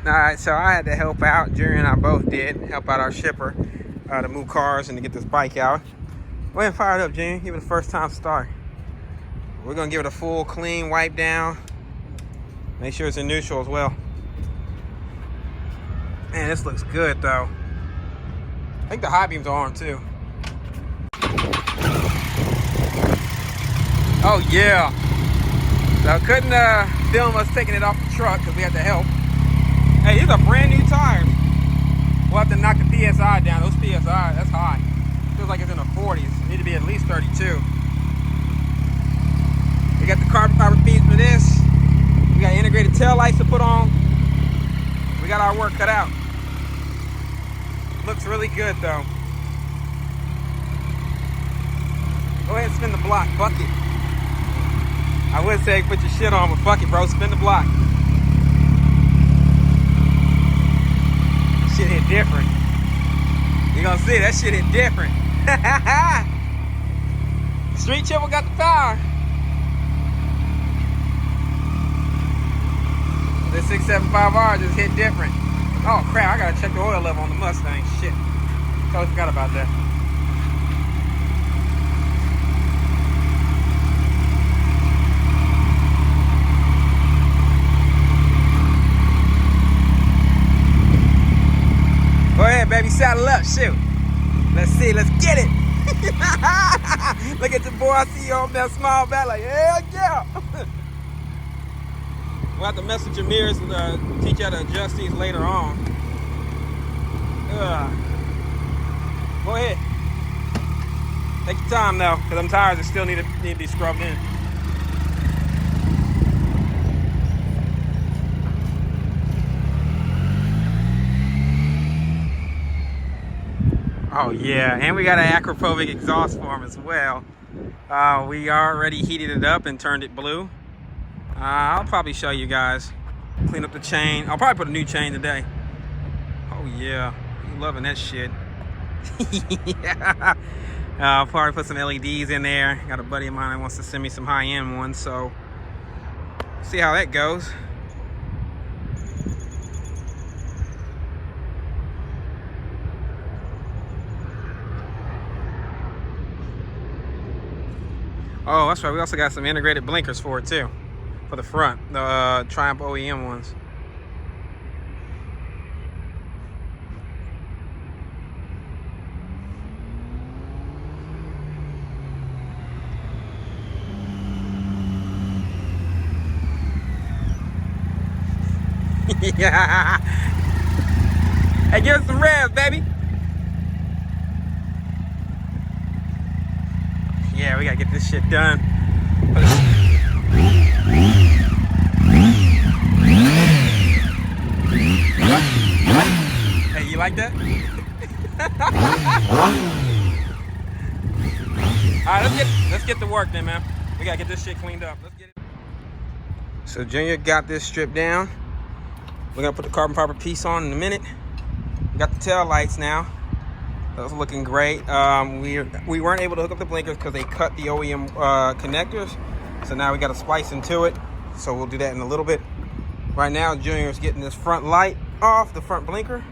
Alright, so I had to help out. Jerry and I both did. Help out our shipper to move cars and to get this bike out. Go ahead and fire it up, Jerry. Give it a first time start. We're going to give it a full clean wipe down. Make sure it's in neutral as well. Man, this looks good though. I think the high beams are on too. Oh yeah. So I couldn't film us taking it off the truck because we had to help. Hey, these are brand new tires. We'll have to knock the PSI down. Those PSI, that's high. Feels like it's in the 40s. Need to be at least 32. We got the carbon fiber beams for this. We got integrated tail lights to put on. We got our work cut out. Looks really good though. Go ahead and spin the block, fuck it. I would say put your shit on, but fuck it, bro. Spin the block. Shit hit different. You're gonna see that shit hit different. Street Triple got the power. This 675R just hit different. Oh crap, I gotta check the oil level on the Mustang. Shit. Totally forgot about that. Go ahead, baby, saddle up, shoot. Let's see, let's get it. Look at the boy, I see you on that small back like, hell yeah. We'll have to mess with your mirrors and teach you how to adjust these later on. Go ahead. Take your time though, because them tires still need to be scrubbed in. Oh yeah, and we got an Acropovic exhaust form as well. We already heated it up and turned it blue. I'll probably show you guys. Clean up the chain. I'll probably put a new chain today. Oh yeah, I'm loving that shit. Yeah. I'll probably put some LEDs in there. Got a buddy of mine that wants to send me some high-end ones, so see how that goes. Oh, that's right. We also got some integrated blinkers for it too, for the front, the Triumph OEM ones. Yeah. Hey, give us some revs, baby. Yeah, we gotta get this shit done. Hey, you like that? All right, let's get to work then, man. We gotta get this shit cleaned up. Let's get it. So Junior got this stripped down. We're gonna put the carbon fiber piece on in a minute. We got the tail lights now. Those are looking great. We weren't able to hook up the blinkers because they cut the OEM connectors. So now we got to splice into it. So we'll do that in a little bit. Right now, Junior's getting this front light off, the front blinker.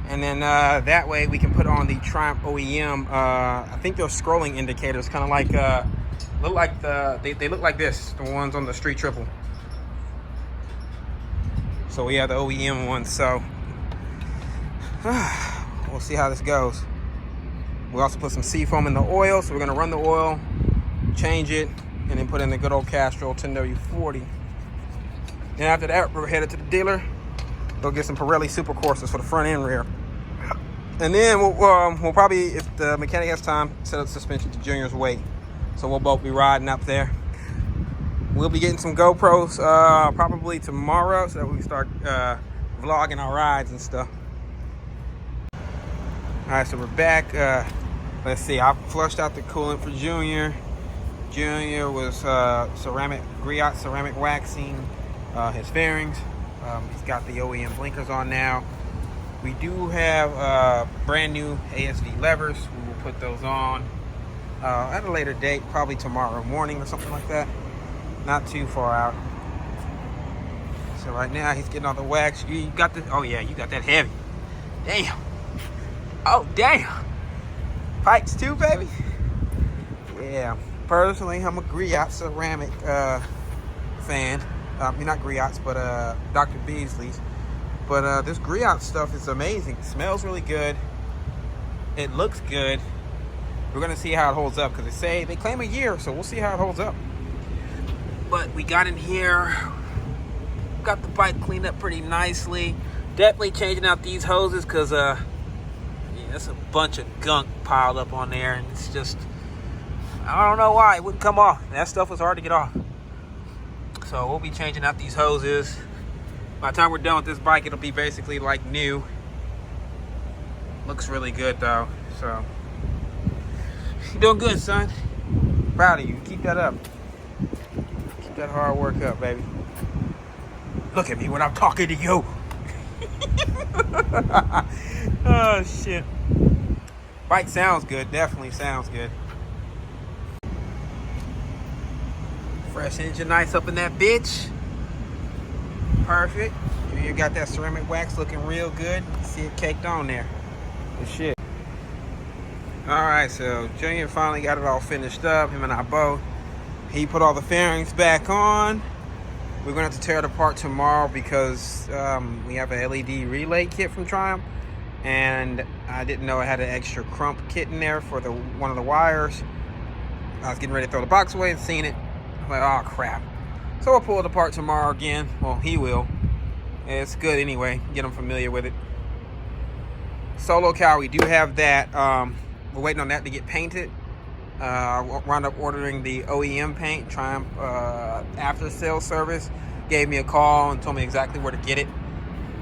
And then that way we can put on the Triumph OEM. I think they're scrolling indicators, kind of like, look like they look like this, the ones on the Street Triple. So we have the OEM ones, so we'll see how this goes. We also put some seafoam in the oil, so we're gonna run the oil, change it, and then put in the good old Castrol 10W40. Then after that, we're headed to the dealer. Go get some Pirelli Super Corsas for the front and rear. And then we'll probably, if the mechanic has time, set up suspension to Junior's weight. So we'll both be riding up there. We'll be getting some GoPros probably tomorrow, so that we can start vlogging our rides and stuff. All right, so we're back. Let's see, I flushed out the coolant for Junior. Junior was Griot ceramic waxing his fairings. He's got the OEM blinkers on now. We do have brand new ASV levers. We will put those on at a later date, probably tomorrow morning or something like that. Not too far out. So right now he's getting all the wax. You got the, oh yeah, you got that heavy. Damn. Oh damn. Pikes too, baby. Yeah. Personally, I'm a Griot ceramic fan. I mean, not Griots, but Dr. Beasley's. But this Griot stuff is amazing. It smells really good. It looks good. We're gonna see how it holds up because they claim a year, so we'll see how it holds up. But we got in here, got the bike cleaned up pretty nicely. Definitely changing out these hoses because yeah, there's a bunch of gunk piled up on there, and it's just, I don't know why it wouldn't come off. That stuff was hard to get off. So we'll be changing out these hoses. By the time we're done with this bike, it'll be basically like new. Looks really good though, so. You're doing good, son. Proud of you. Keep that up. Keep that hard work up, baby. Look at me when I'm talking to you. Oh, shit. Bike sounds good. Definitely sounds good. Fresh engine nice up in that bitch. Perfect. You got that ceramic wax looking real good. See it caked on there. Good shit. Alright, so Junior finally got it all finished up. Him and I both. He put all the fairings back on. We're going to have to tear it apart tomorrow because we have an LED relay kit from Triumph. And I didn't know I had an extra crump kit in there for one of the wires. I was getting ready to throw the box away and seen it. I'm like, oh crap. So we'll pull it apart tomorrow again. Well, he will. It's good anyway. Get him familiar with it. Solo cow, we do have that. We're waiting on that to get painted. Wound up ordering the OEM paint. Triumph after sales service gave me a call and told me exactly where to get it,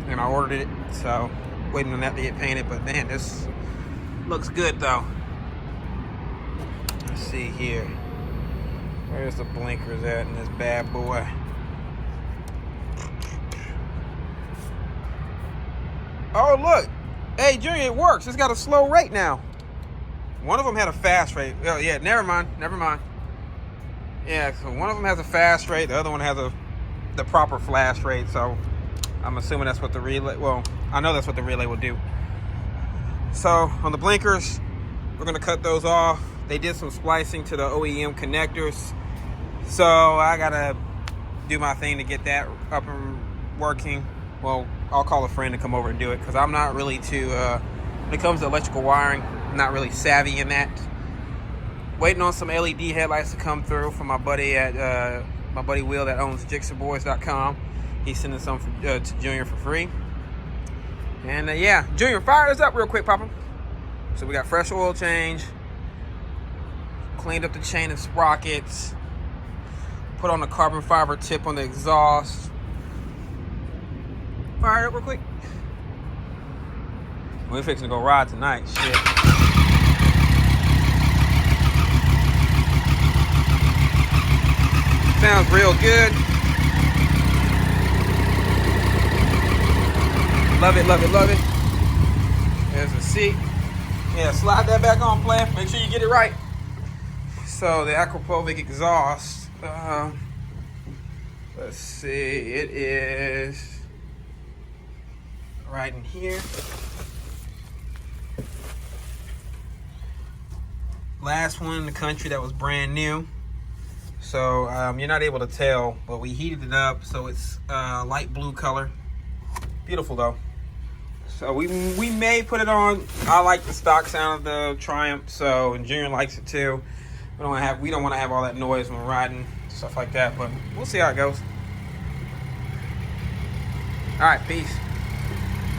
and I ordered it. So waiting on that to get painted. But man, this looks good though. Let's see here. Where's the blinkers at in this bad boy? Oh look, hey Junior, it works. It's got a slow rate now. One of them had a fast rate. Oh yeah, never mind. Yeah, so one of them has a fast rate. The other one has the proper flash rate. So I'm assuming that's what the relay. Well, I know that's what the relay will do. So on the blinkers, we're gonna cut those off. They did some splicing to the OEM connectors, so I gotta do my thing to get that up and working. Well, I'll call a friend to come over and do it because I'm not really too. When it comes to electrical wiring, I'm not really savvy in that. Waiting on some LED headlights to come through from my buddy at my buddy Will that owns JixerBoys.com. He's sending some to Junior for free. And yeah, Junior, fire this up real quick, Papa. So we got fresh oil change, cleaned up the chain and sprockets, put on the carbon fiber tip on the exhaust. Fire it up real quick. We're fixing to go ride tonight. Shit. Sounds real good. Love it, love it, love it. There's a seat. Yeah, slide that back on, player. Make sure you get it right. So the Aquapovic exhaust. Let's see. It is right in here. Last one in the country that was brand new. So you're not able to tell, but we heated it up so it's light blue color. Beautiful though. So we may put it on. I like the stock sound of the Triumph, so and Junior likes it too. We don't want to have all that noise when we're riding, stuff like that, but we'll see how it goes. All right, peace.